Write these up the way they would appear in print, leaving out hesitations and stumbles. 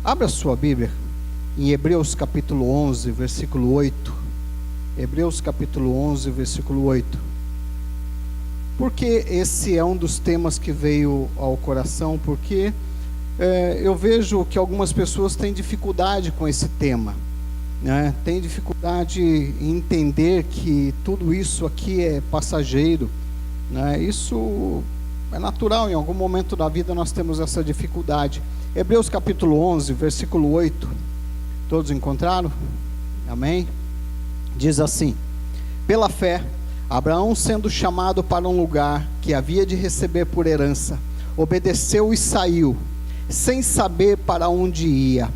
Abra sua Bíblia em Hebreus capítulo 11, versículo 8. Hebreus capítulo 11, versículo 8. Porque esse é um dos temas que veio ao coração, porque eu vejo que algumas pessoas têm dificuldade com esse tema, né? Tem dificuldade em entender que tudo isso aqui é passageiro, né? Isso é natural, em algum momento da vida nós temos essa dificuldade. Hebreus capítulo 11, versículo 8. Todos encontraram? Amém? Diz assim: pela fé, Abraão, sendo chamado para um lugar que havia de receber por herança, obedeceu e saiu, sem saber para onde ia.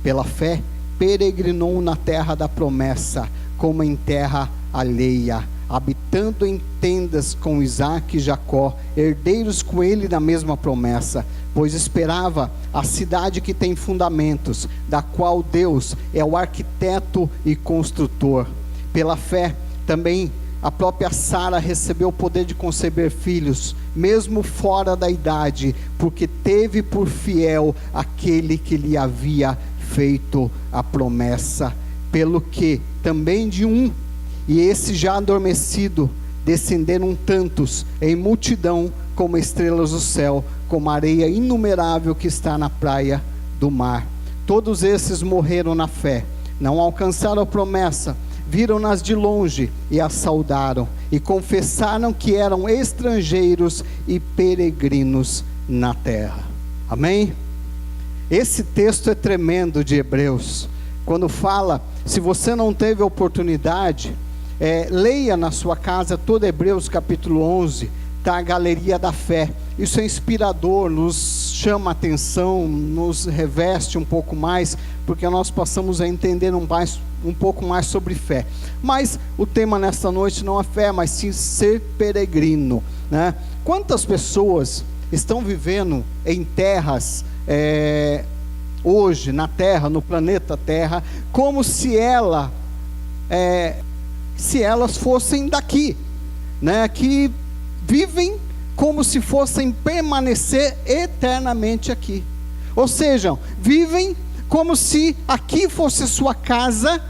Pela fé, peregrinou na terra da promessa, como em terra alheia, habitando em tendas com Isaque e Jacó, herdeiros com ele da mesma promessa, pois esperava a cidade que tem fundamentos, da qual Deus é o arquiteto e construtor. Pela fé, também a própria Sara recebeu o poder de conceber filhos, mesmo fora da idade, porque teve por fiel aquele que lhe havia feito a promessa. Pelo que também de um, e esse já adormecido, descenderam tantos em multidão como estrelas do céu, como a areia inumerável que está na praia do mar. Todos esses morreram na fé, não alcançaram a promessa, viram-nas de longe e a saudaram, e confessaram que eram estrangeiros e peregrinos na terra. Amém? Esse texto é tremendo de Hebreus, quando fala, se você não teve oportunidade, leia na sua casa todo Hebreus capítulo 11, está a galeria da fé. Isso é inspirador, nos chama a atenção, nos reveste um pouco mais, porque nós passamos a entender um pouco mais sobre fé. Mas o tema nesta noite não é fé, mas sim ser peregrino, né? Quantas pessoas estão vivendo em terras, hoje, na Terra, no planeta Terra, como se elas fossem daqui, né? Que vivem como se fossem permanecer eternamente aqui. Ou seja, vivem como se aqui fosse sua casa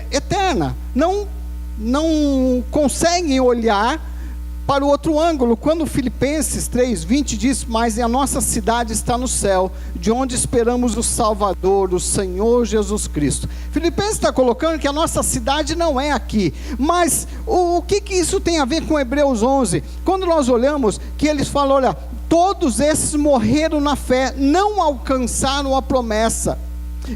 eterna. Não conseguem olhar para o outro ângulo. Quando Filipenses 3:20 diz: mas a nossa cidade está no céu, de onde esperamos o Salvador, o Senhor Jesus Cristo. Filipenses está colocando que a nossa cidade não é aqui. Mas o que isso tem a ver com Hebreus 11? Quando nós olhamos que eles falam, olha, todos esses morreram na fé, não alcançaram a promessa,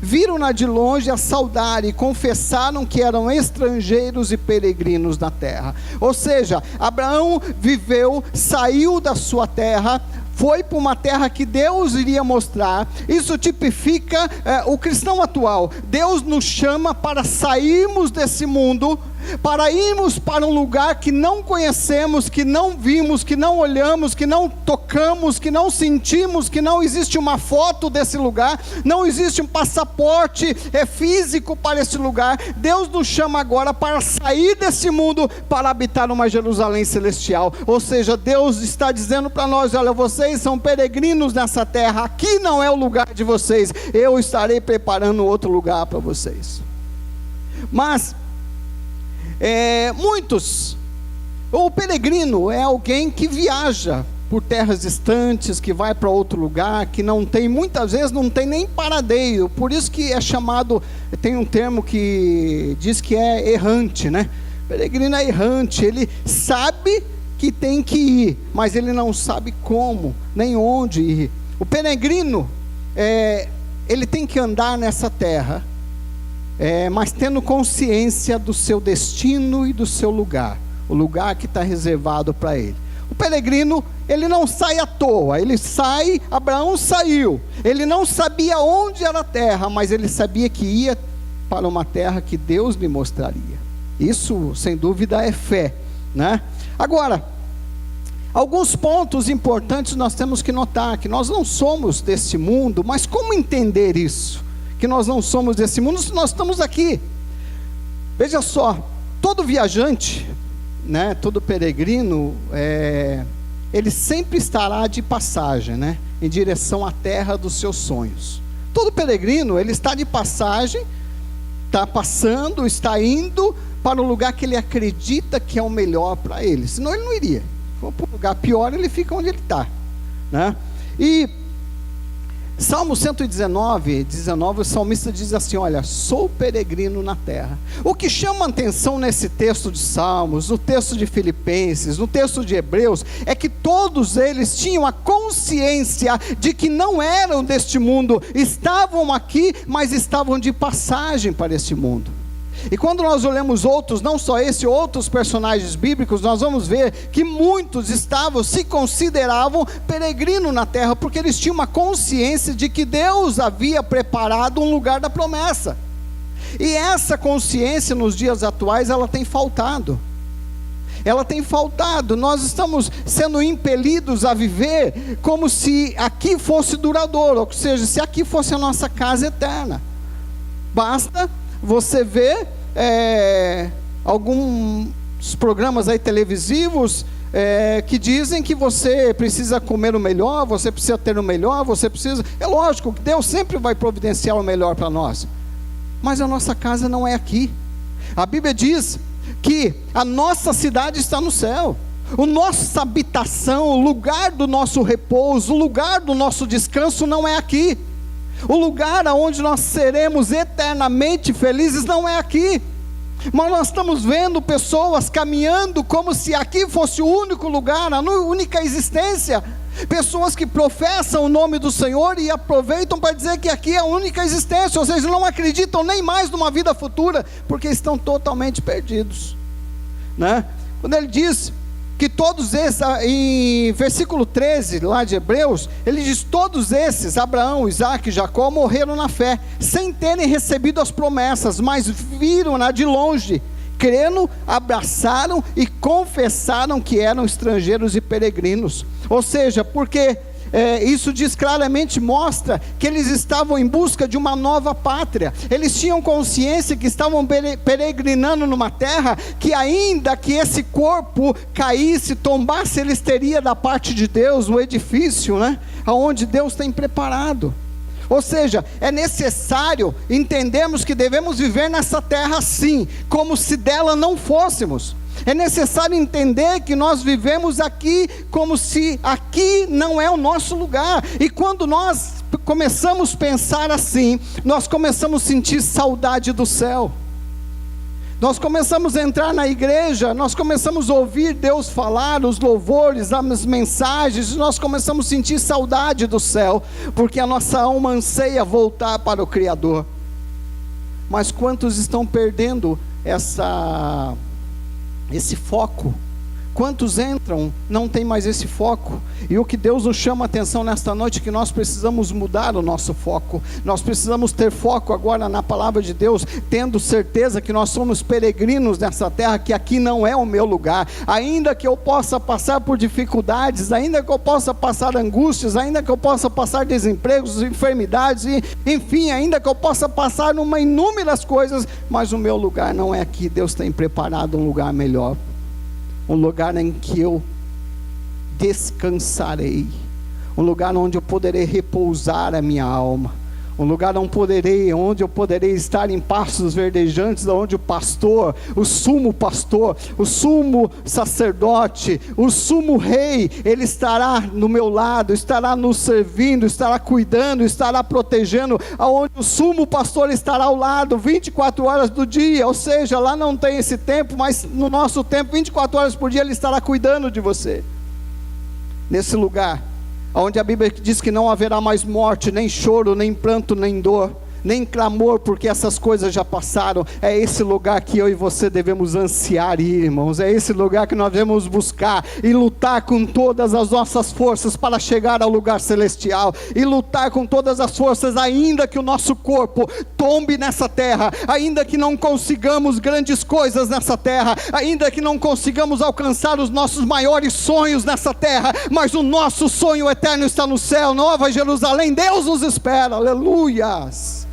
viram-na de longe a saudar e confessaram que eram estrangeiros e peregrinos na terra. Ou seja, Abraão viveu, saiu da sua terra, foi para uma terra que Deus iria mostrar. Isso tipifica o cristão atual. Deus nos chama para sairmos desse mundo, para irmos para um lugar que não conhecemos, que não vimos, que não olhamos, que não tocamos, que não sentimos, que não existe uma foto desse lugar, não existe um passaporte físico para esse lugar. Deus nos chama agora para sair desse mundo, para habitar uma Jerusalém celestial. Ou seja, Deus está dizendo para nós, olha, vocês são peregrinos nessa terra, aqui não é o lugar de vocês, eu estarei preparando outro lugar para vocês. Mas o peregrino é alguém que viaja por terras distantes, que vai para outro lugar, que muitas vezes não tem nem paradeiro. Por isso que é chamado, tem um termo que diz que é errante, né? Peregrino é errante, ele sabe que tem que ir, mas ele não sabe como, nem onde ir. O peregrino, ele tem que andar nessa terra, mas tendo consciência do seu destino e do seu lugar, o lugar que está reservado para ele. O peregrino, ele não sai à toa, ele sai, Abraão saiu, ele não sabia onde era a terra, mas ele sabia que ia para uma terra que Deus lhe mostraria. Isso, sem dúvida, é fé, né? Agora, alguns pontos importantes nós temos que notar, que nós não somos desse mundo, mas como entender isso? Que nós não somos desse mundo se nós estamos aqui. Veja só, todo viajante, né, todo peregrino, ele sempre estará de passagem, né, em direção à terra dos seus sonhos. todo peregrino, ele está de passagem, está passando, está indo para o lugar que ele acredita que é o melhor para ele, senão ele não iria. Se for para um lugar pior, ele fica onde ele está, né? E Salmo 119, o salmista diz assim: olha, sou peregrino na terra. O que chama a atenção nesse texto de Salmos, no texto de Filipenses, no texto de Hebreus, é que todos eles tinham a consciência de que não eram deste mundo, estavam aqui, mas estavam de passagem para este mundo. E quando nós olhamos outros, não só esse, outros personagens bíblicos, nós vamos ver que muitos se consideravam peregrinos na terra, porque eles tinham uma consciência de que Deus havia preparado um lugar da promessa. E essa consciência nos dias atuais, ela tem faltado. Nós estamos sendo impelidos a viver como se aqui fosse duradouro, ou seja, se aqui fosse a nossa casa eterna. Basta você vê alguns programas aí televisivos que dizem que você precisa comer o melhor, você precisa ter o melhor, é lógico que Deus sempre vai providenciar o melhor para nós, mas a nossa casa não é aqui. A Bíblia diz que a nossa cidade está no céu, a nossa habitação, o lugar do nosso repouso, o lugar do nosso descanso não é aqui. O lugar onde nós seremos eternamente felizes não é aqui. Mas nós estamos vendo pessoas caminhando como se aqui fosse o único lugar, a única existência. Pessoas que professam o nome do Senhor e aproveitam para dizer que aqui é a única existência, ou seja, não acreditam nem mais numa vida futura, porque estão totalmente perdidos, né? Quando ele diz que todos esses, em versículo 13 lá de Hebreus, ele diz: todos esses, Abraão, Isaac e Jacó, morreram na fé, sem terem recebido as promessas, mas viram-na de longe, crendo, abraçaram e confessaram que eram estrangeiros e peregrinos. Ou seja, porque isso diz claramente, mostra que eles estavam em busca de uma nova pátria. Eles tinham consciência que estavam peregrinando numa terra que, ainda que esse corpo caísse, tombasse, eles teriam da parte de Deus um edifício, né, aonde Deus tem preparado. Ou seja, é necessário entendermos que devemos viver nessa terra sim, como se dela não fôssemos. É necessário entender que nós vivemos aqui como se aqui não é o nosso lugar. E quando nós começamos a pensar assim, nós começamos a sentir saudade do céu. Nós começamos a entrar na igreja, nós começamos a ouvir Deus falar, os louvores, as mensagens, nós começamos a sentir saudade do céu, porque a nossa alma anseia voltar para o Criador. Mas quantos estão perdendo esse foco? Quantos entram, não tem mais esse foco? E o que Deus nos chama a atenção nesta noite é que nós precisamos mudar o nosso foco. Nós precisamos ter foco agora na palavra de Deus, tendo certeza que nós somos peregrinos nessa terra, que aqui não é o meu lugar. Ainda que eu possa passar por dificuldades, ainda que eu possa passar angústias, ainda que eu possa passar desempregos, enfermidades, enfim, ainda que eu possa passar inúmeras coisas, mas o meu lugar não é aqui. Deus tem preparado um lugar melhor, um lugar em que eu descansarei, um lugar onde eu poderei repousar a minha alma, um lugar onde eu poderei estar em pastos verdejantes, onde o pastor, o sumo sacerdote, o sumo rei, ele estará no meu lado, estará nos servindo, estará cuidando, estará protegendo, aonde o sumo pastor estará ao lado 24 horas do dia. Ou seja, lá não tem esse tempo, mas no nosso tempo, 24 horas por dia, ele estará cuidando de você. Nesse lugar onde a Bíblia diz que não haverá mais morte, nem choro, nem pranto, nem dor, nem clamor, porque essas coisas já passaram. É esse lugar que eu e você devemos ansiar, irmãos. É esse lugar que nós devemos buscar e lutar com todas as nossas forças para chegar ao lugar celestial, e lutar com todas as forças, ainda que o nosso corpo tombe nessa terra, ainda que não consigamos grandes coisas nessa terra, ainda que não consigamos alcançar os nossos maiores sonhos nessa terra, mas o nosso sonho eterno está no céu, Nova Jerusalém. Deus nos espera, aleluias.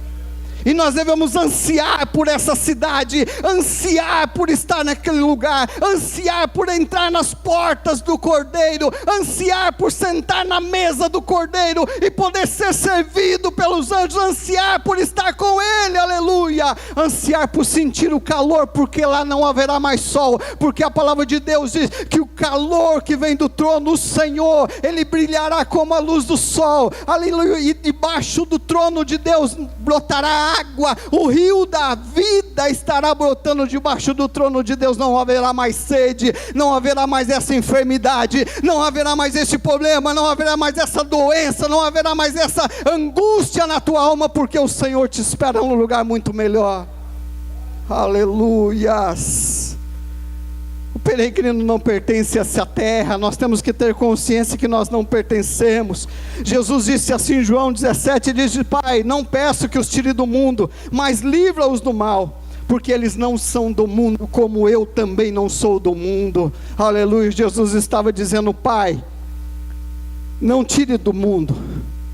E nós devemos ansiar por essa cidade, ansiar por estar naquele lugar, ansiar por entrar nas portas do Cordeiro, ansiar por sentar na mesa do Cordeiro e poder ser servido pelos anjos, ansiar por estar com Ele, aleluia, ansiar por sentir o calor, porque lá não haverá mais sol, porque a palavra de Deus diz que o calor que vem do trono, o Senhor, Ele brilhará como a luz do sol, aleluia, e debaixo do trono de Deus brotará água, o rio da vida estará brotando debaixo do trono de Deus, não haverá mais sede, não haverá mais essa enfermidade, não haverá mais esse problema, não haverá mais essa doença, não haverá mais essa angústia na tua alma, porque o Senhor te espera num lugar muito melhor, aleluias. O peregrino não pertence a essa terra, nós temos que ter consciência que nós não pertencemos. Jesus disse assim em João 17, diz: Pai, não peço que os tire do mundo, mas livra-os do mal, porque eles não são do mundo, como eu também não sou do mundo, aleluia. Jesus estava dizendo: Pai, não tire do mundo,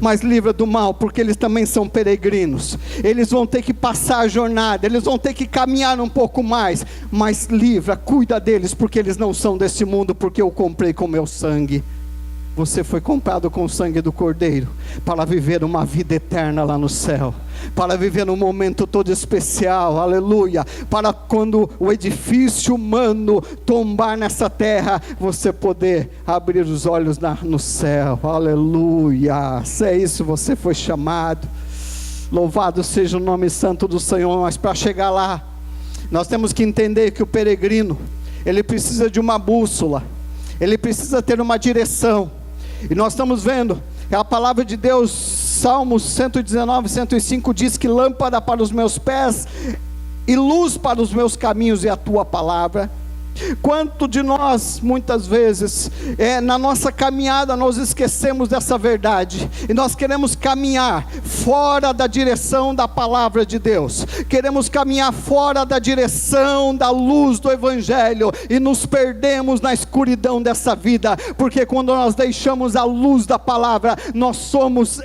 mas livra do mal, porque eles também são peregrinos, eles vão ter que passar a jornada, eles vão ter que caminhar um pouco mais, mas livra, cuida deles, porque eles não são desse mundo, porque eu comprei com meu sangue. Você foi comprado com o sangue do Cordeiro, para viver uma vida eterna lá no céu, para viver um momento todo especial, aleluia, para quando o edifício humano tombar nessa terra, você poder abrir os olhos no céu, aleluia. Se é isso, você foi chamado, louvado seja o nome santo do Senhor. Mas para chegar lá, nós temos que entender que o peregrino, ele precisa de uma bússola, ele precisa ter uma direção. E nós estamos vendo, a palavra de Deus, Salmos 119, 105 diz que lâmpada para os meus pés e luz para os meus caminhos é a tua palavra. Quanto de nós, muitas vezes, na nossa caminhada, nós esquecemos dessa verdade, e nós queremos caminhar fora da direção da palavra de Deus, queremos caminhar fora da direção da luz do Evangelho, e nos perdemos na escuridão dessa vida, porque quando nós deixamos a luz da palavra, nós somos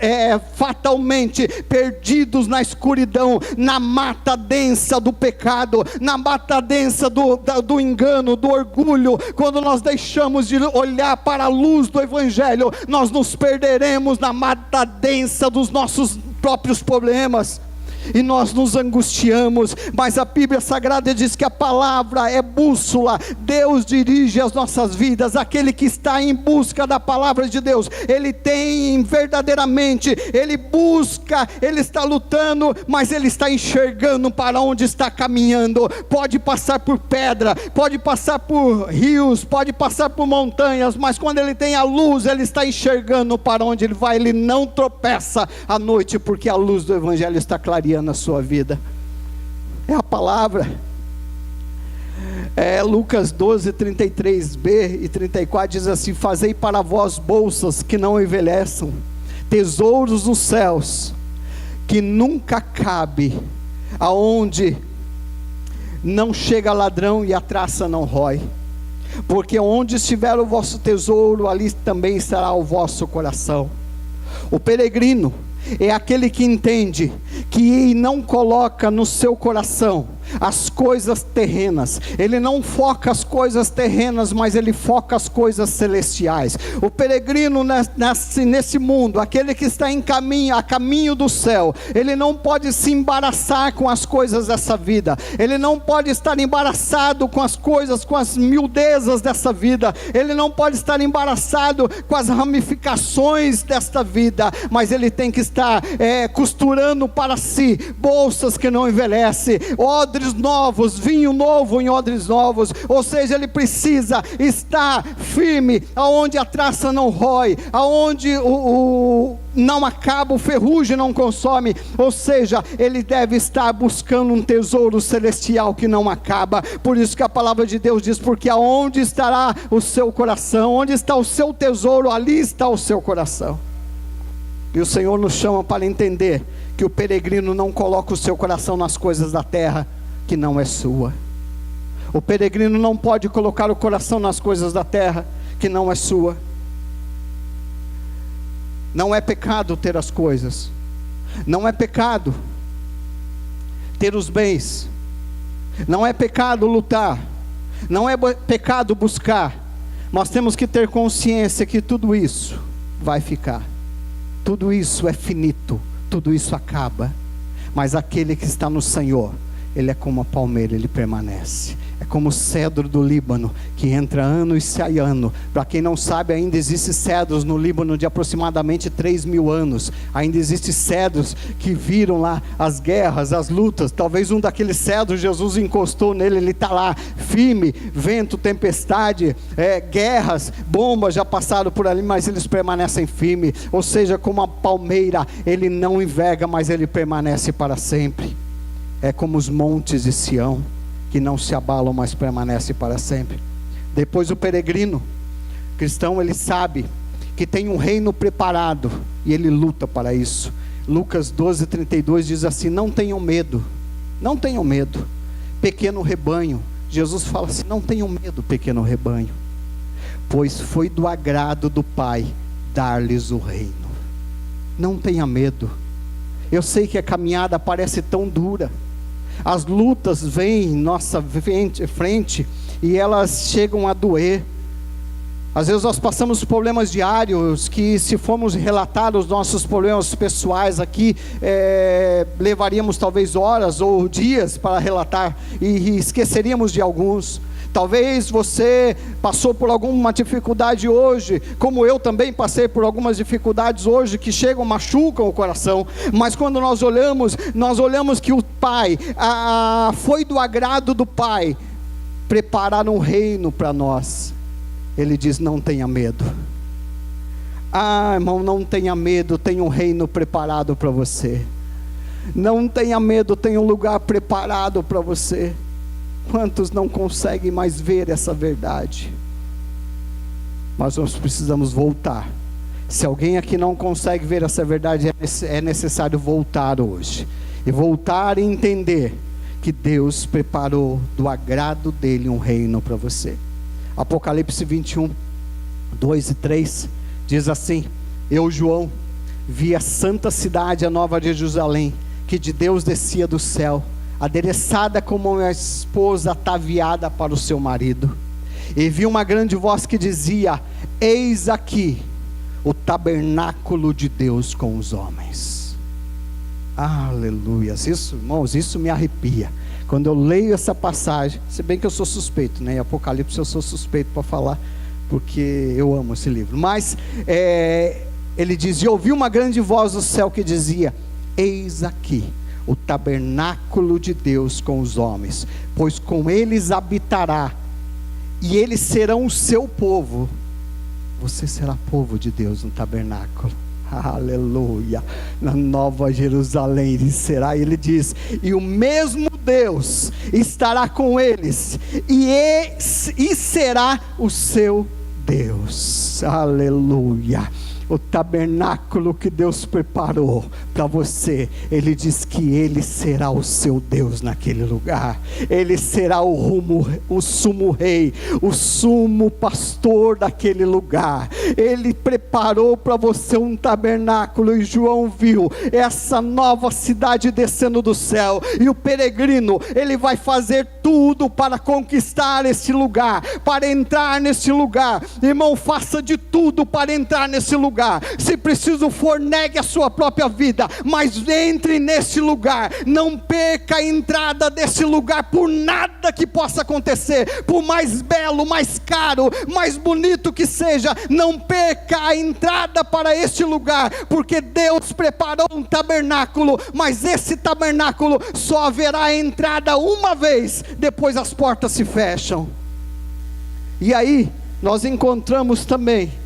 fatalmente perdidos na escuridão, na mata densa do pecado, na mata densa do engano, do orgulho. Quando nós deixamos de olhar para a luz do Evangelho, nós nos perderemos na mata densa dos nossos próprios problemas, e nós nos angustiamos. Mas a Bíblia Sagrada diz que a palavra é bússola, Deus dirige as nossas vidas. Aquele que está em busca da palavra de Deus, ele tem verdadeiramente, ele busca, ele está lutando, mas ele está enxergando para onde está caminhando. Pode passar por pedra, pode passar por rios, pode passar por montanhas, mas quando ele tem a luz, ele está enxergando para onde ele vai. Ele não tropeça à noite, porque a luz do Evangelho está clareando na sua vida. É a palavra. Lucas 12, 33b e 34 diz assim: fazei para vós bolsas que não envelheçam, tesouros nos céus, que nunca cabe, aonde não chega ladrão e a traça não rói, porque onde estiver o vosso tesouro, ali também estará o vosso coração. O peregrino é aquele que entende que não coloca no seu coração as coisas terrenas, ele não foca as coisas terrenas, mas ele foca as coisas celestiais. O peregrino nesse mundo, aquele que está a caminho do céu, ele não pode se embaraçar com as coisas dessa vida, ele não pode estar embaraçado com as coisas, com as miudezas dessa vida, ele não pode estar embaraçado com as ramificações desta vida, mas ele tem que estar costurando para si bolsas que não envelhecem, odres novos, vinho novo em odres novos. Ou seja, ele precisa estar firme aonde a traça não rói, aonde não acaba, o ferrugem não consome. Ou seja, ele deve estar buscando um tesouro celestial que não acaba. Por isso que a palavra de Deus diz: porque aonde estará o seu coração, onde está o seu tesouro, ali está o seu coração. E o Senhor nos chama para entender que o peregrino não coloca o seu coração nas coisas da terra que não é sua. O peregrino não pode colocar o coração nas coisas da terra que não é sua. Não é pecado ter as coisas, não é pecado ter os bens, não é pecado lutar, não é pecado buscar. Nós temos que ter consciência que tudo isso vai ficar, tudo isso é finito, tudo isso acaba, mas aquele que está no Senhor, ele é como a palmeira, ele permanece. É como o cedro do Líbano, que entra ano e sai ano. Para quem não sabe, ainda existem cedros no Líbano de aproximadamente 3.000 anos. Ainda existem cedros que viram lá as guerras, as lutas. Talvez um daqueles cedros, Jesus encostou nele, ele está lá firme. Vento, tempestade, guerras, bombas já passaram por ali, mas eles permanecem firmes. Ou seja, como a palmeira, ele não enverga, mas ele permanece para sempre. É como os montes de Sião, que não se abalam, mas permanece para sempre. Depois o peregrino cristão, ele sabe que tem um reino preparado, e ele luta para isso. Lucas 12:32 diz assim: não tenham medo, não tenham medo, pequeno rebanho. Jesus fala assim: não tenham medo, pequeno rebanho, pois foi do agrado do Pai dar-lhes o reino. Não tenha medo. Eu sei que a caminhada parece tão dura, as lutas vêm em nossa frente e elas chegam a doer. Às vezes nós passamos problemas diários que, se formos relatar os nossos problemas pessoais aqui, levaríamos talvez horas ou dias para relatar e esqueceríamos de alguns. Talvez você passou por alguma dificuldade hoje, como eu também passei por algumas dificuldades hoje, que chegam, machucam o coração. Mas quando nós olhamos que o Pai, foi do agrado do Pai preparar um reino para nós. Ele diz: não tenha medo. Irmão, não tenha medo, tem um reino preparado para você. Não tenha medo, tem um lugar preparado para você. Quantos não conseguem mais ver essa verdade? Mas nós precisamos voltar. Se alguém aqui não consegue ver essa verdade, é necessário voltar hoje. E voltar e entender que Deus preparou do agrado dele um reino para você. Apocalipse 21, 2 e 3 diz assim: eu, João, vi a santa cidade, a nova Jerusalém, que de Deus descia do céu, adereçada como uma esposa ataviada para o seu marido. E vi uma grande voz que dizia: eis aqui o tabernáculo de Deus com os homens. Aleluias. Isso, irmãos, isso me arrepia quando eu leio essa passagem. Se bem que eu sou suspeito, né? Em Apocalipse eu sou suspeito para falar, porque eu amo esse livro. Mas ele diz: e ouvi uma grande voz do céu que dizia: eis aqui o tabernáculo de Deus com os homens, pois com eles habitará, e eles serão o seu povo. Você será povo de Deus no tabernáculo. Aleluia. Na nova Jerusalém será. Ele diz: e o mesmo Deus estará com eles, e será o seu Deus. Aleluia. O tabernáculo que Deus preparou para você, Ele diz que Ele será o seu Deus naquele lugar. Ele será o sumo rei, o sumo pastor daquele lugar. Ele preparou para você um tabernáculo, e João viu essa nova cidade descendo do céu, e o peregrino, ele vai fazer tudo para conquistar esse lugar, para entrar nesse lugar. Irmão, faça de tudo para entrar nesse lugar. Se preciso for, negue a sua própria vida, mas entre nesse lugar. Não perca a entrada desse lugar por nada que possa acontecer, por mais belo, mais caro, mais bonito que seja. Não perca a entrada para este lugar, porque Deus preparou um tabernáculo, mas esse tabernáculo só haverá entrada uma vez, depois as portas se fecham. E aí nós encontramos também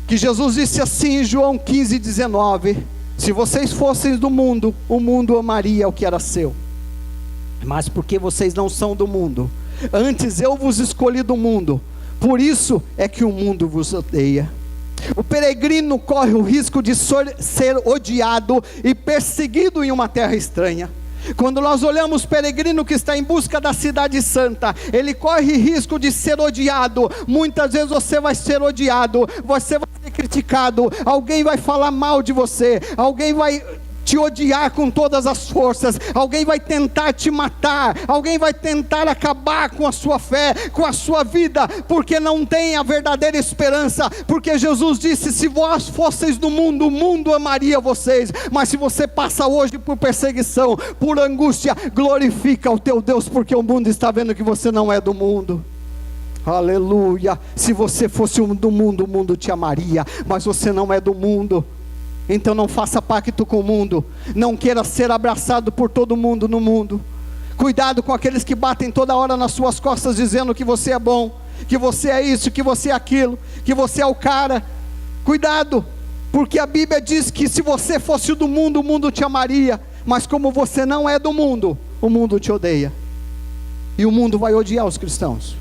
que Jesus disse assim em João 15:19: se vocês fossem do mundo, o mundo amaria o que era seu, mas porque vocês não são do mundo, antes eu vos escolhi do mundo, por isso é que o mundo vos odeia. O peregrino corre o risco de ser odiado e perseguido em uma terra estranha. Quando nós olhamos o peregrino que está em busca da cidade santa, ele corre risco de ser odiado. Muitas vezes você vai ser odiado, você vai ser criticado, alguém vai falar mal de você, alguém vai te odiar com todas as forças, alguém vai tentar te matar, alguém vai tentar acabar com a sua fé, com a sua vida, porque não tem a verdadeira esperança, porque Jesus disse: se vós fosseis do mundo, o mundo amaria vocês, mas se você passa hoje por perseguição, por angústia, glorifica o teu Deus, porque o mundo está vendo que você não é do mundo. Aleluia. Se você fosse do mundo, o mundo te amaria, mas você não é do mundo. Então não faça pacto com o mundo, não queira ser abraçado por todo mundo no mundo. Cuidado com aqueles que batem toda hora nas suas costas, dizendo que você é bom, que você é isso, que você é aquilo, que você é o cara. Cuidado, porque a Bíblia diz que se você fosse do mundo, o mundo te amaria, mas como você não é do mundo, o mundo te odeia, e o mundo vai odiar os cristãos,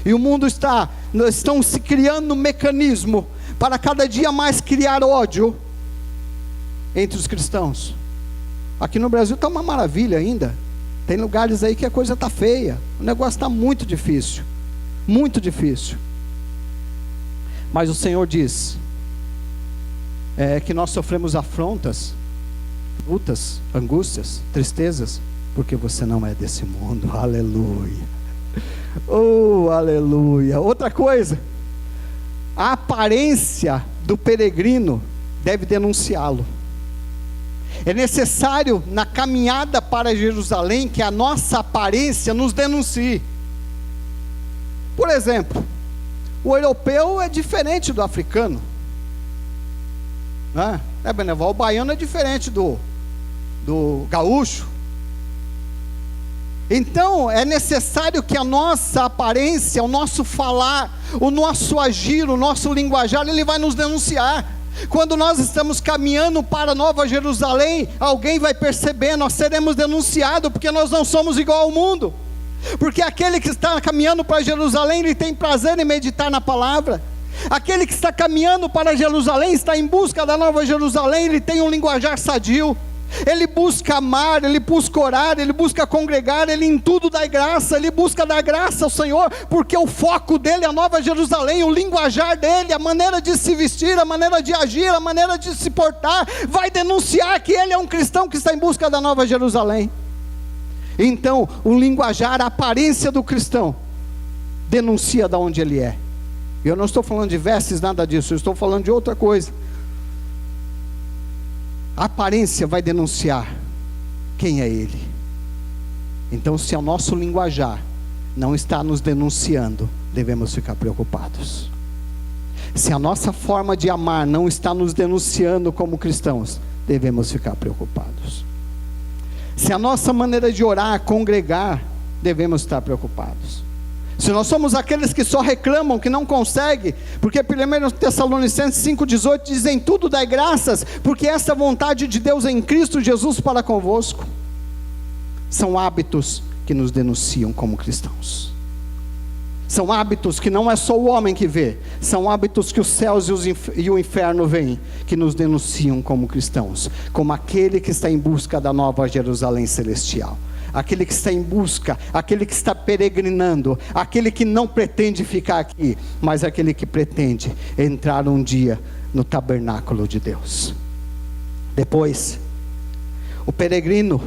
e o mundo estão se criando um mecanismo para cada dia mais criar ódio entre os cristãos. Aqui no Brasil está uma maravilha ainda, tem lugares aí que a coisa está feia, o negócio está muito difícil, mas o Senhor diz que nós sofremos afrontas, lutas, angústias, tristezas, porque você não é desse mundo. Aleluia, oh aleluia. Outra coisa, a aparência do peregrino deve denunciá-lo. É necessário na caminhada para Jerusalém que a nossa aparência nos denuncie. Por exemplo, o europeu é diferente do africano, né? Beneval, o baiano é diferente do gaúcho. Então é necessário que a nossa aparência, o nosso falar, o nosso agir, o nosso linguajar, ele vai nos denunciar. Quando nós estamos caminhando para Nova Jerusalém, alguém vai perceber, nós seremos denunciados, porque nós não somos igual ao mundo. Porque aquele que está caminhando para Jerusalém, ele tem prazer em meditar na palavra. Aquele que está caminhando para Jerusalém, está em busca da Nova Jerusalém, ele tem um linguajar sadio. Ele busca amar, ele busca orar, ele busca congregar, ele em tudo dá graça, ele busca dar graça ao Senhor, porque o foco dele é a Nova Jerusalém, o linguajar dele, a maneira de se vestir, a maneira de agir, a maneira de se portar, vai denunciar que ele é um cristão que está em busca da Nova Jerusalém. Então, o linguajar, a aparência do cristão, denuncia de onde ele é. Eu não estou falando de vestes, nada disso, eu estou falando de outra coisa. A aparência vai denunciar quem é ele. Então, se o nosso linguajar não está nos denunciando, devemos ficar preocupados. Se a nossa forma de amar não está nos denunciando como cristãos, devemos ficar preocupados. Se a nossa maneira de orar, congregar, devemos estar preocupados. Se nós somos aqueles que só reclamam, que não conseguem, porque 1 Tessalonicenses 5,18 diz: em tudo dai graças, porque esta é a vontade de Deus em Cristo Jesus para convosco. São hábitos que nos denunciam como cristãos. São hábitos que não é só o homem que vê, são hábitos que os céus e o inferno veem, que nos denunciam como cristãos, como aquele que está em busca da Nova Jerusalém celestial. Aquele que está em busca, aquele que está peregrinando, aquele que não pretende ficar aqui, mas aquele que pretende entrar um dia no tabernáculo de Deus. Depois, o peregrino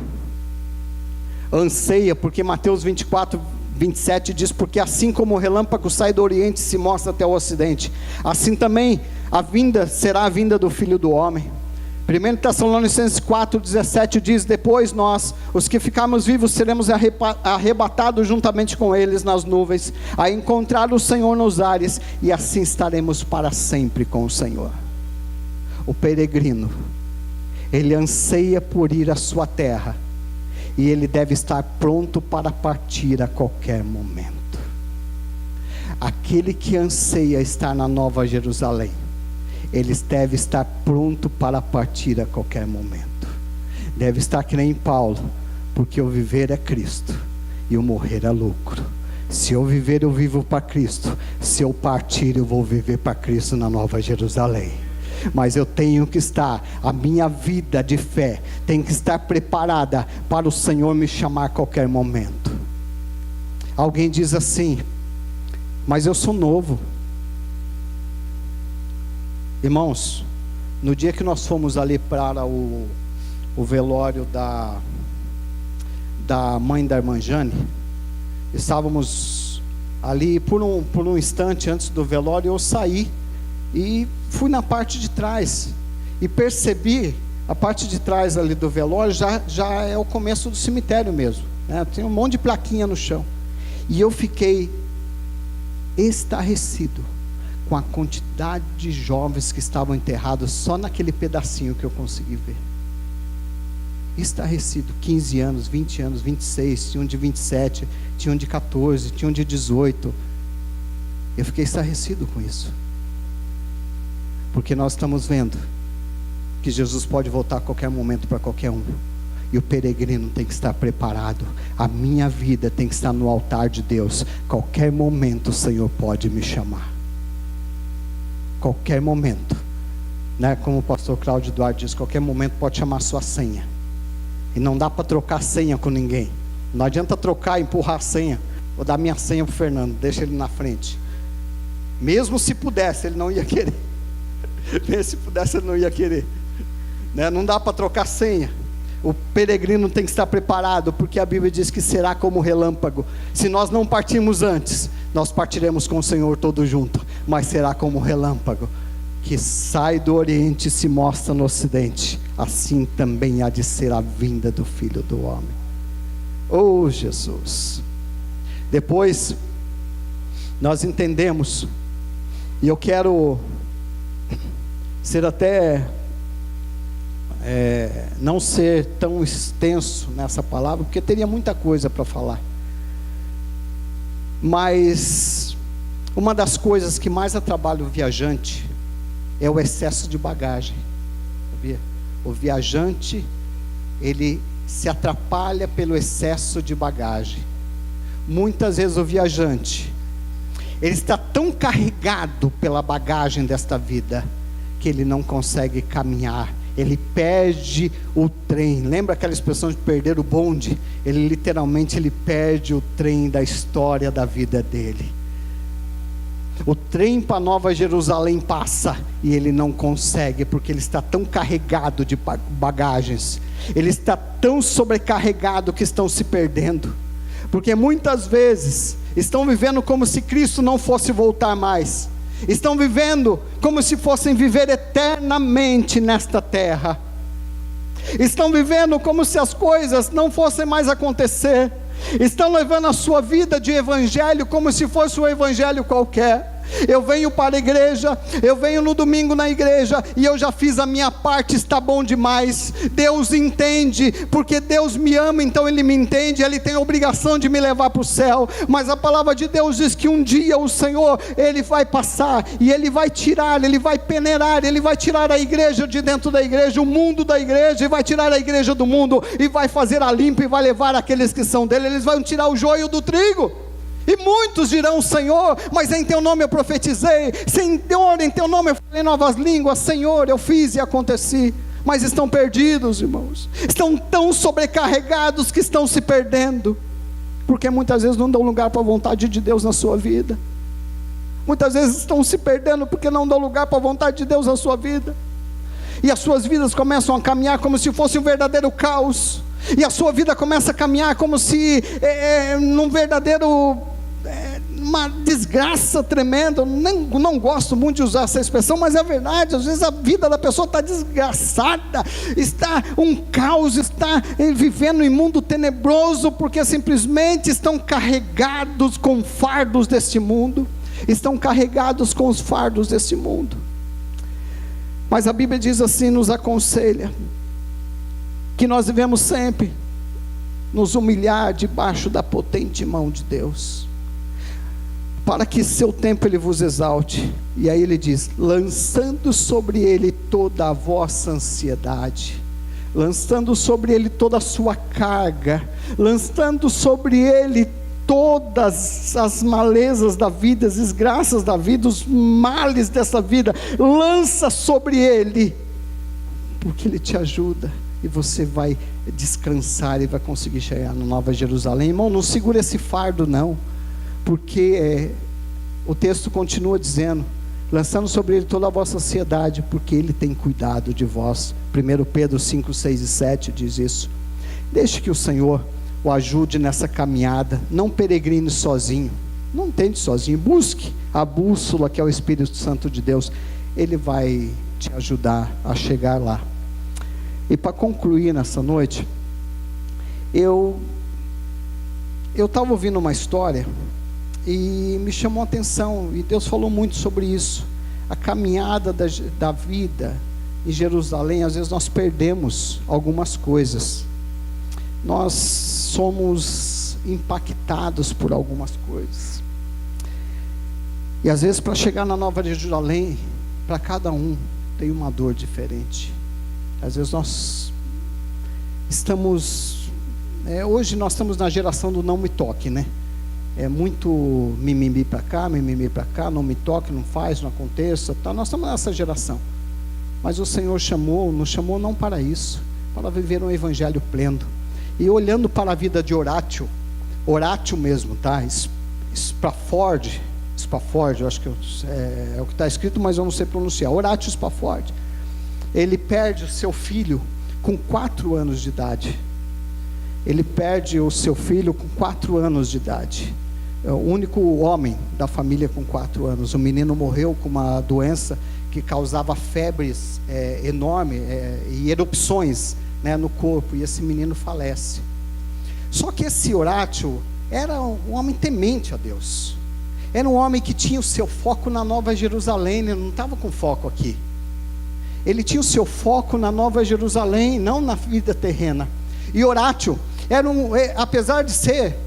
anseia, porque Mateus 24:27 diz: porque assim como o relâmpago sai do oriente e se mostra até o ocidente, assim também será a vinda do Filho do Homem. 1 Tessalonicenses 4,17 diz: depois nós, os que ficarmos vivos, seremos arrebatados juntamente com eles nas nuvens, a encontrar o Senhor nos ares, e assim estaremos para sempre com o Senhor. O peregrino, ele anseia por ir à sua terra, e ele deve estar pronto para partir a qualquer momento. Aquele que anseia estar na Nova Jerusalém, eles devem estar pronto para partir a qualquer momento. Deve estar que nem Paulo: porque o viver é Cristo e o morrer é lucro. Se eu viver, eu vivo para Cristo. Se eu partir, eu vou viver para Cristo na Nova Jerusalém. Mas eu tenho que estar, a minha vida de fé tem que estar preparada para o Senhor me chamar a qualquer momento. Alguém diz assim: mas eu sou novo. Irmãos, no dia que nós fomos ali para o o velório da mãe da irmã Jane. Estávamos ali por um instante antes do velório. Eu saí e fui na parte de trás e percebi a parte de trás ali do velório já é o começo do cemitério mesmo, né? Tem um monte de plaquinha no chão, e eu fiquei estarrecido com a quantidade de jovens que estavam enterrados só naquele pedacinho que eu consegui ver. Estarrecido, 15 anos, 20 anos, 26, tinha um de 27, tinha um de 14, tinha um de 18. Eu fiquei estarrecido com isso, porque nós estamos vendo que Jesus pode voltar a qualquer momento para qualquer um, e o peregrino tem que estar preparado. A minha vida tem que estar no altar de Deus. Qualquer momento o Senhor pode me chamar, qualquer momento, né? Como o pastor Cláudio Duarte diz, qualquer momento pode chamar sua senha, e não dá para trocar senha com ninguém. Não adianta trocar, empurrar a senha. Vou dar minha senha para o Fernando, deixa ele na frente. Mesmo se pudesse, ele não ia querer. Mesmo se pudesse, ele não ia querer, né? Não dá para trocar senha. O peregrino tem que estar preparado, porque a Bíblia diz que será como relâmpago. Se nós não partirmos antes, nós partiremos com o Senhor todos juntos, mas será como relâmpago, que sai do Oriente e se mostra no Ocidente. Assim também há de ser a vinda do Filho do Homem. Oh Jesus! Depois nós entendemos, e eu quero ser até não ser tão extenso nessa palavra, porque teria muita coisa para falar, mas uma das coisas que mais atrapalha o viajante é o excesso de bagagem, sabia? O viajante, ele se atrapalha pelo excesso de bagagem. Muitas vezes o viajante, ele está tão carregado pela bagagem desta vida, que ele não consegue caminhar. Ele perde o trem. Lembra aquela expressão de perder o bonde? Ele literalmente perde o trem da história da vida dele. O trem para Nova Jerusalém passa e ele não consegue, porque ele está tão carregado de bagagens. Ele está tão sobrecarregado que estão se perdendo, porque muitas vezes estão vivendo como se Cristo não fosse voltar mais. Estão vivendo como se fossem viver eternamente nesta terra. Estão vivendo como se as coisas não fossem mais acontecer. Estão levando a sua vida de evangelho como se fosse um evangelho qualquer. Eu venho para a igreja, eu venho no domingo na igreja, e eu já fiz a minha parte, está bom demais. Deus entende, porque Deus me ama, então Ele me entende, Ele tem a obrigação de me levar para o céu. Mas a palavra de Deus diz que um dia o Senhor, Ele vai passar, e Ele vai tirar, Ele vai peneirar, Ele vai tirar a igreja de dentro da igreja, o mundo da igreja, e vai tirar a igreja do mundo, e vai fazer a limpa, e vai levar aqueles que são dele. Eles vão tirar o joio do trigo. E muitos dirão: Senhor, mas em teu nome eu profetizei, Senhor, em teu nome eu falei novas línguas, Senhor, eu fiz e aconteci. Mas estão perdidos, irmãos. Estão tão sobrecarregados que estão se perdendo, porque muitas vezes não dão lugar para a vontade de Deus na sua vida. Muitas vezes estão se perdendo porque não dão lugar para a vontade de Deus na sua vida. E as suas vidas começam a caminhar como se fosse um verdadeiro caos. E a sua vida começa a caminhar como se num verdadeiro uma desgraça tremenda. Não gosto muito de usar essa expressão, mas é verdade. Às vezes a vida da pessoa está desgraçada, está um caos, está vivendo em mundo tenebroso, porque simplesmente estão carregados com fardos deste mundo, estão carregados com os fardos deste mundo. Mas a Bíblia diz assim, nos aconselha, que nós devemos sempre nos humilhar debaixo da potente mão de Deus, para que seu tempo Ele vos exalte. E aí Ele diz: lançando sobre Ele toda a vossa ansiedade, lançando sobre Ele toda a sua carga, lançando sobre Ele todas as malezas da vida, as desgraças da vida, os males dessa vida, lança sobre Ele, porque Ele te ajuda, e você vai descansar e vai conseguir chegar na Nova Jerusalém. Irmão, não segura esse fardo não, porque o texto continua dizendo lançando sobre ele toda a vossa ansiedade, porque ele tem cuidado de vós. 1 Pedro 5, 6 e 7 diz isso. Deixe que o Senhor o ajude nessa caminhada, não peregrine sozinho, não tente sozinho, busque a bússola que é o Espírito Santo de Deus, ele vai te ajudar a chegar lá. E para concluir nessa noite, eu estava ouvindo uma história e me chamou a atenção, e Deus falou muito sobre isso, a caminhada da vida em Jerusalém. Às vezes nós perdemos algumas coisas, nós somos impactados por algumas coisas, e às vezes para chegar na Nova Jerusalém, para cada um tem uma dor diferente. Às vezes nós estamos, hoje nós estamos na geração do não me toque, né? É muito mimimi para cá, não me toque, não faz, não aconteça, tá? Nós estamos nessa geração, mas o Senhor nos chamou não para isso, para viver um evangelho pleno. E olhando para a vida de Horácio mesmo, tá? Spafford, eu acho que é o que está escrito, mas eu não sei pronunciar. Horácio Spafford, ele perde o seu filho com 4 anos de idade. Ele perde o seu filho com 4 anos de idade. É o único homem da família com 4 anos. O menino morreu com uma doença que causava febres enormes e erupções, né, no corpo, e esse menino falece. Só que esse Horácio era um homem temente a Deus, era um homem que tinha o seu foco na Nova Jerusalém, ele não estava com foco aqui, ele tinha o seu foco na Nova Jerusalém, não na vida terrena. E Horácio apesar de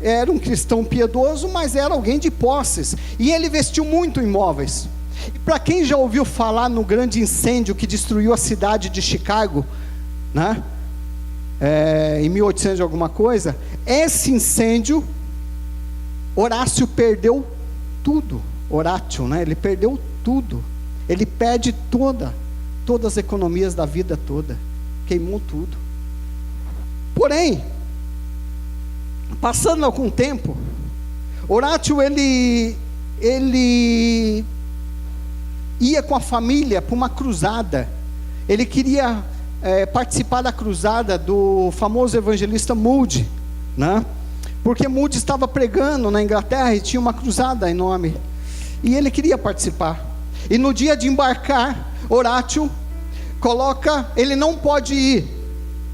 era um cristão piedoso, mas era alguém de posses, e ele investiu muito em imóveis. E para quem já ouviu falar no grande incêndio que destruiu a cidade de Chicago, né? Em 1800 e alguma coisa, esse incêndio, Horácio perdeu tudo. Horácio, né? Ele perdeu tudo, ele perde todas as economias da vida toda, queimou tudo. Porém, passando algum tempo, Horácio ele ia com a família para uma cruzada. Ele queria participar da cruzada do famoso evangelista Moody, né? Porque Moody estava pregando na Inglaterra e tinha uma cruzada enorme, e ele queria participar. E no dia de embarcar, Horácio ele não pode ir,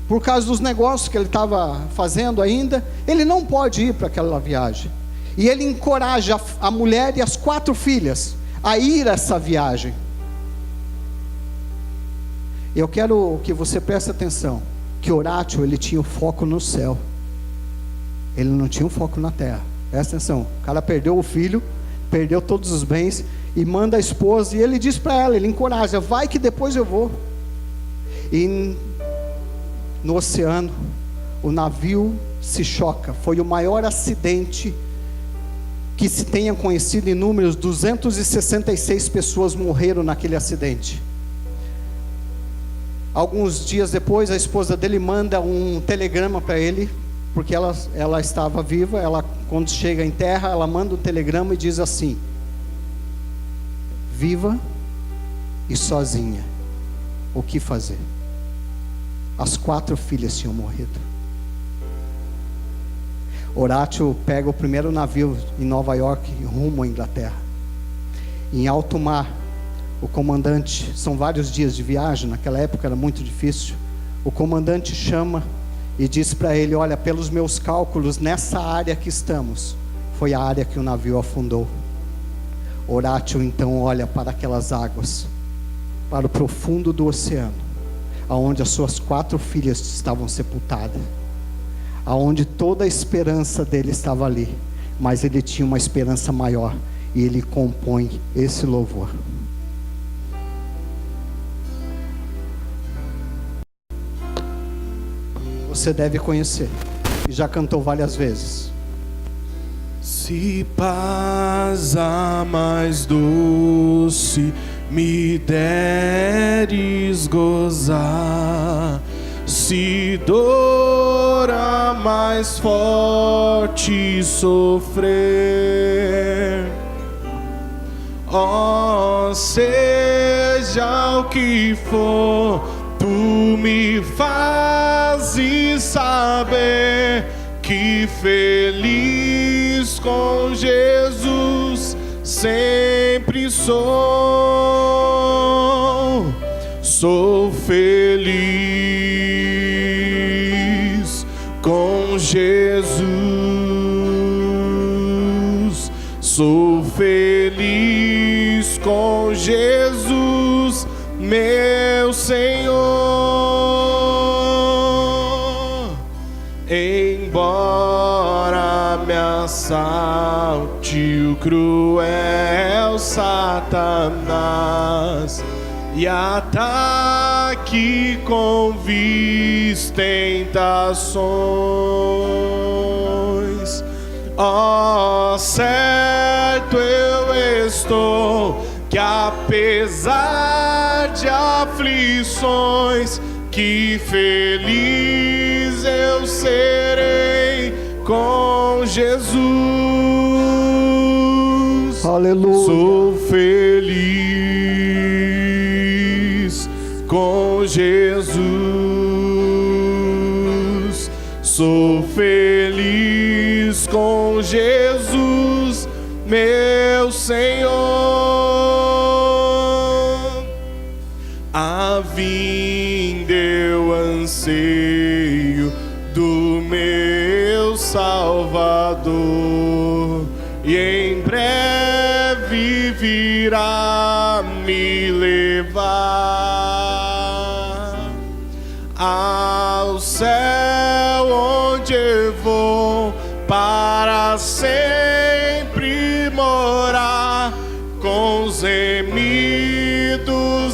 por causa dos negócios que ele estava fazendo ainda, ele não pode ir para aquela viagem. E ele encoraja a mulher e as 4 filhas a ir a essa viagem. Eu quero que você preste atenção, que Horácio, ele tinha o foco no céu, ele não tinha um foco na terra. Presta atenção, o cara perdeu o filho, perdeu todos os bens, e manda a esposa, e ele diz para ela, ele encoraja, vai que depois eu vou. E no oceano, o navio se choca. Foi o maior acidente que se tenha conhecido em números. 266 pessoas morreram naquele acidente. Alguns dias depois, a esposa dele manda um telegrama para ele, porque ela estava viva. Quando chega em terra, ela manda um telegrama e diz assim: viva e sozinha, o que fazer? As 4 filhas tinham morrido. Horácio pega o primeiro navio em Nova York, rumo à Inglaterra. Em alto mar, o comandante, são vários dias de viagem, naquela época era muito difícil. O comandante chama e diz para ele: olha, pelos meus cálculos, nessa área que estamos, foi a área que o navio afundou. Horácio então olha para aquelas águas, para o profundo do oceano, aonde as suas 4 filhas estavam sepultadas, aonde toda a esperança dele estava ali, mas ele tinha uma esperança maior, e ele compõe esse louvor. Você deve conhecer, e já cantou várias vezes. Se paz a mais doce me deres gozar, se dor a mais forte sofrer, ó seja o que for, tu me fazes saber que feliz com Jesus sempre sou. Sou feliz com Jesus. Sou feliz com Jesus, meu Senhor. Embora me assalte o cruel Satanás e ataque com vis tentações, ó, certo eu estou que apesar de aflições, que feliz eu serei com Jesus. Aleluia. Sou feliz com Jesus. Sou feliz com Jesus, meu Senhor. A vinda eu anseio do meu Salvador, e em breve virá me levar ao céu, onde eu vou para sempre morar com os remidos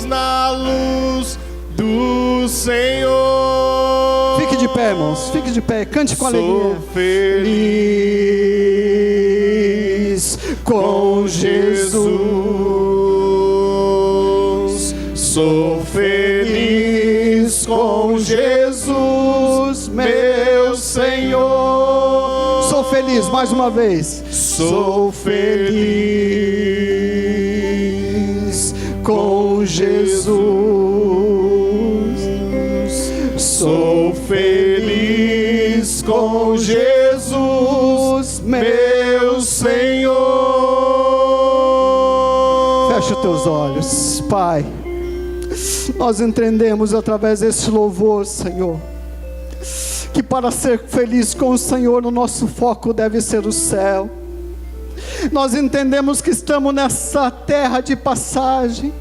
na luz do Senhor. Fique de pé, irmãos, fique de pé, cante com alegria. Sou feliz com Jesus. Sou feliz com Jesus, meu Senhor. Sou feliz, mais uma vez. Sou feliz com Jesus. Sou feliz com Jesus, meu Senhor. Fecha os teus olhos, Pai. Nós entendemos através desse louvor, Senhor, que para ser feliz com o Senhor, o nosso foco deve ser o céu. Nós entendemos que estamos nessa terra de passagem.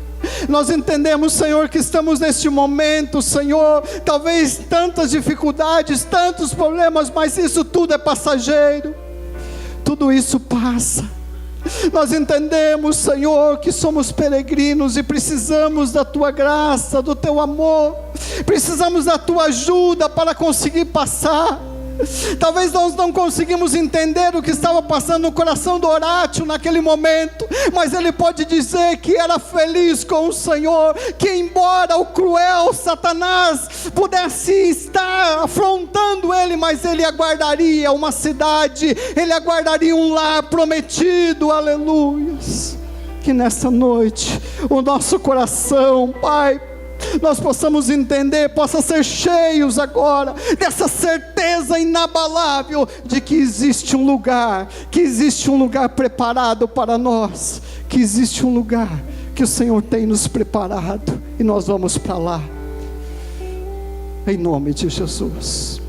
Nós entendemos, Senhor, que estamos neste momento, Senhor, talvez tantas dificuldades, tantos problemas, mas isso tudo é passageiro. Tudo isso passa. Nós entendemos, Senhor, que somos peregrinos e precisamos da Tua graça, do Teu amor. Precisamos da Tua ajuda para conseguir passar. Talvez nós não conseguimos entender o que estava passando no coração do Horácio naquele momento, mas ele pode dizer que era feliz com o Senhor, que embora o cruel Satanás pudesse estar afrontando ele, mas ele aguardaria uma cidade, ele aguardaria um lar prometido. Aleluias. Que nessa noite o nosso coração, Pai, nós possamos entender, possa ser cheios agora dessa certeza inabalável de que existe um lugar preparado para nós, que existe um lugar que o Senhor tem nos preparado, e nós vamos para lá, em nome de Jesus.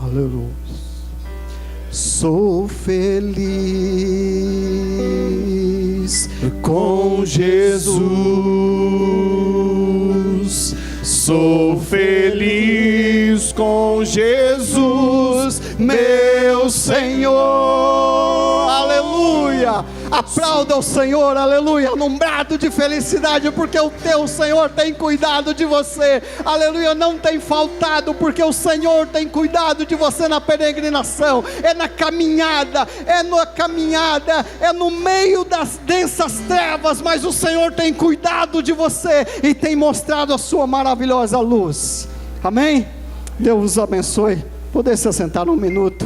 Aleluia. Sou feliz com Jesus. Sou feliz com Jesus, meu Senhor. Aleluia. Aplauda o Senhor, aleluia, num brado de felicidade, porque o teu Senhor tem cuidado de você, aleluia, não tem faltado, porque o Senhor tem cuidado de você na peregrinação, é na caminhada, é no meio das densas trevas, mas o Senhor tem cuidado de você, e tem mostrado a sua maravilhosa luz, amém? Deus os abençoe, poder se assentar um minuto.